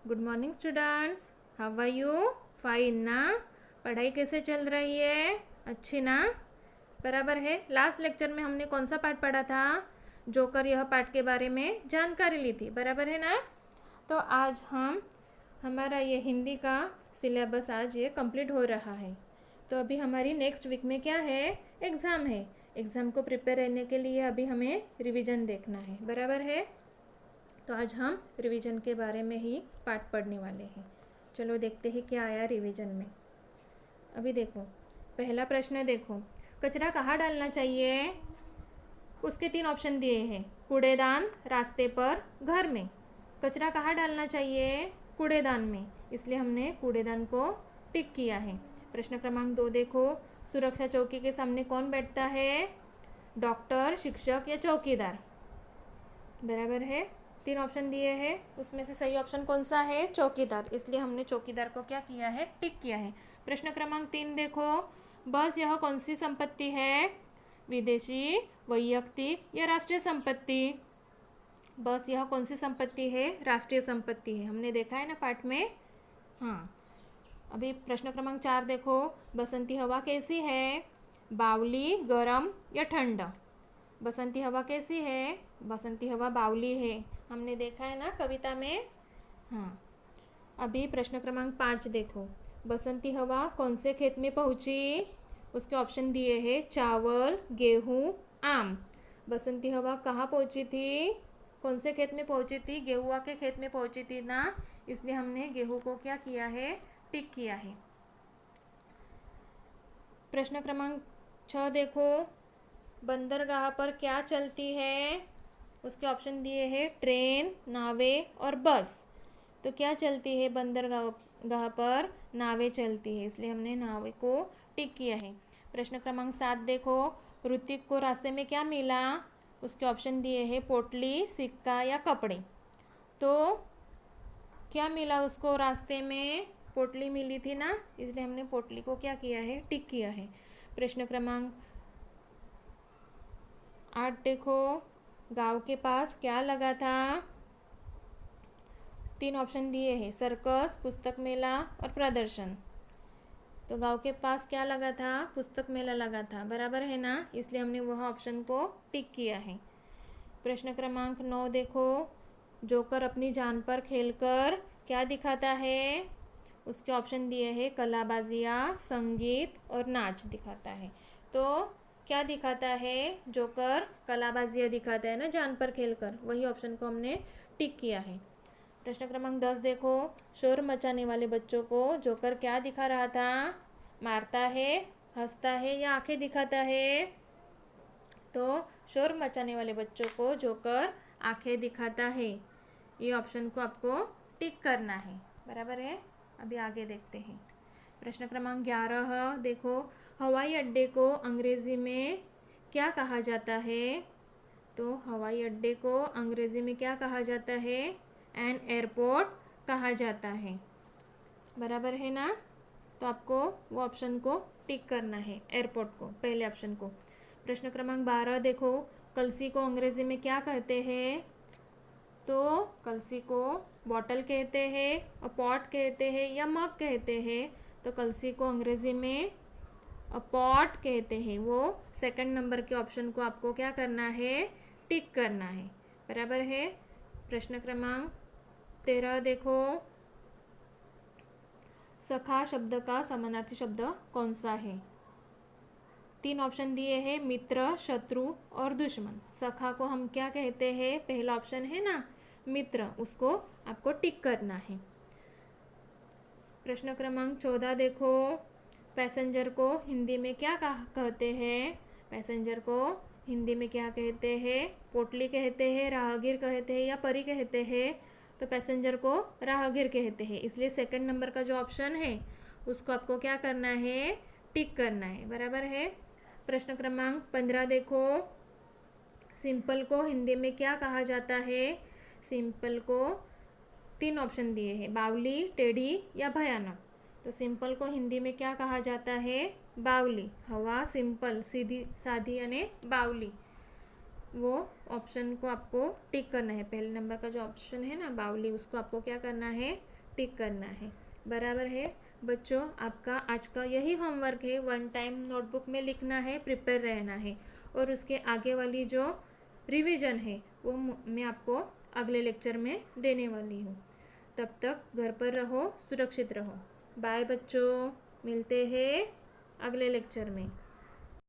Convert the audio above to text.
Good morning students, how are you? Fine ना? पढ़ाई कैसे चल रही है? अच्छी ना? बराबर है। लास्ट लेक्चर में हमने कौन सा पार्ट पढ़ा था? जोकर यह पार्ट के बारे में जानकारी ली थी, बराबर है ना? तो आज हमारा ये हिंदी का सिलेबस आज ये कंप्लीट हो रहा है। तो अभी हमारी नेक्स्ट वीक में क्या है? एग्ज़ाम है। एग्ज़ाम को प्रिपेयर रहने के लिए अभी हमें रिवीजन देखना है, बराबर है? तो आज हम रिवीजन के बारे में ही पाठ पढ़ने वाले हैं। चलो देखते हैं क्या आया रिवीजन में। अभी देखो, पहला प्रश्न देखो, कचरा कहाँ डालना चाहिए? उसके 3 ऑप्शन दिए हैं। कूड़ेदान, रास्ते पर, घर में। कचरा कहाँ डालना चाहिए? कूड़ेदान में, इसलिए हमने कूड़ेदान को टिक किया है। प्रश्न क्रमांक 2 देखो, सुरक्षा चौकी के सामने कौन बैठता है? डॉक्टर, शिक्षक या चौकीदार। बराबर है। 3 ऑप्शन दिए हैं, उसमें से सही ऑप्शन कौन सा है? चौकीदार, इसलिए हमने चौकीदार को क्या किया है? टिक किया है। प्रश्न क्रमांक 3 देखो, बस यह कौन सी संपत्ति है? विदेशी, वैयक्तिक या राष्ट्रीय संपत्ति? बस यह कौन सी संपत्ति है? राष्ट्रीय संपत्ति है। हमने देखा है ना पाठ में। हाँ, अभी प्रश्न क्रमांक 4 देखो, बसंती हवा कैसी है? बावली, गरम या ठंडा? बसंती हवा कैसी है? बसंती हवा बावली है। हमने देखा है ना कविता में। हाँ, अभी प्रश्न क्रमांक 5 देखो, बसंती हवा कौन से खेत में पहुंची? उसके ऑप्शन दिए हैं, चावल, गेहूँ, आम। बसंती हवा कहाँ पहुंची थी? कौन से खेत में पहुंची थी? गेहुआ के खेत में पहुंची थी ना, इसलिए हमने गेहूँ को क्या किया है? टिक किया है। प्रश्न क्रमांक 6 देखो, बंदरगाह पर क्या चलती है? उसके ऑप्शन दिए हैं, ट्रेन, नावें और बस। तो क्या चलती है बंदरगाह पर? नावें चलती है, इसलिए हमने नावें को टिक किया है। प्रश्न क्रमांक 7 देखो, ऋतिक को रास्ते में क्या मिला? उसके ऑप्शन दिए हैं, पोटली, सिक्का या कपड़े। तो क्या मिला उसको रास्ते में? पोटली मिली थी ना, इसलिए हमने पोटली को क्या किया है? टिक किया है। प्रश्न क्रमांक 8 देखो, गांव के पास क्या लगा था? 3 ऑप्शन दिए हैं, सर्कस, पुस्तक मेला और प्रदर्शन। तो गांव के पास क्या लगा था? पुस्तक मेला लगा था, बराबर है ना, इसलिए हमने वह ऑप्शन को टिक किया है। प्रश्न क्रमांक 9 देखो, जोकर अपनी जान पर खेलकर क्या दिखाता है? उसके ऑप्शन दिए हैं, कलाबाजियाँ, संगीत और नाच दिखाता है। तो क्या दिखाता है? जोकर कलाबाजियाँ दिखाता है ना जान पर खेलकर, वही ऑप्शन को हमने टिक किया है। प्रश्न क्रमांक 10 देखो, शोर मचाने वाले बच्चों को जोकर क्या दिखा रहा था? मारता है, हंसता है या आंखें दिखाता है? तो शोर मचाने वाले बच्चों को जोकर आंखें दिखाता है। ये ऑप्शन को आपको टिक करना है, बराबर है। अभी आगे देखते हैं। प्रश्न क्रमांक 11 देखो, हवाई अड्डे को अंग्रेज़ी में क्या कहा जाता है? तो हवाई अड्डे को अंग्रेज़ी में क्या कहा जाता है? एन एयरपोर्ट कहा जाता है, बराबर है ना। तो आपको वो ऑप्शन को टिक करना है, एयरपोर्ट को, पहले ऑप्शन को। प्रश्न क्रमांक 12 देखो, कलसी को अंग्रेज़ी में क्या कहते हैं? तो कलसी को बॉटल कहते हैं, और पॉट कहते हैं या मग कहते हैं? तो कलसी को अंग्रेज़ी में पॉट कहते हैं। वो सेकंड नंबर के ऑप्शन को आपको क्या करना है? टिक करना है, बराबर है। प्रश्न क्रमांक 13 देखो, सखा शब्द का समानार्थी शब्द कौन सा है? 3 ऑप्शन दिए हैं, मित्र, शत्रु और दुश्मन। सखा को हम क्या कहते हैं? पहला ऑप्शन है ना, मित्र, उसको आपको टिक करना है। प्रश्न क्रमांक 14 देखो, पैसेंजर को हिंदी में क्या कहते हैं? पैसेंजर को हिंदी में क्या कहते हैं? पोटली कहते हैं, राहगीर कहते हैं या परी कहते हैं? तो पैसेंजर को राहगीर कहते हैं, इसलिए सेकंड नंबर का जो ऑप्शन है उसको आपको क्या करना है? टिक करना है, बराबर है। प्रश्न क्रमांक 15 देखो, सिंपल को हिंदी में क्या कहा जाता है? सिंपल को 3 ऑप्शन दिए हैं, बावली, टेढ़ी या भयानक। तो सिंपल को हिंदी में क्या कहा जाता है? बावली। हवा सिंपल, सीधी सादी यानी बावली। वो ऑप्शन को आपको टिक करना है, पहले नंबर का जो ऑप्शन है ना बावली, उसको आपको क्या करना है? टिक करना है। बराबर है बच्चों, आपका आज का यही होमवर्क है। वन टाइम नोटबुक में लिखना है, प्रिपेयर रहना है, और उसके आगे वाली जो रिवीजन है वो मैं आपको अगले लेक्चर में देने वाली हूँ। तब तक घर पर रहो, सुरक्षित रहो। बाय बच्चों, मिलते हैं अगले लेक्चर में।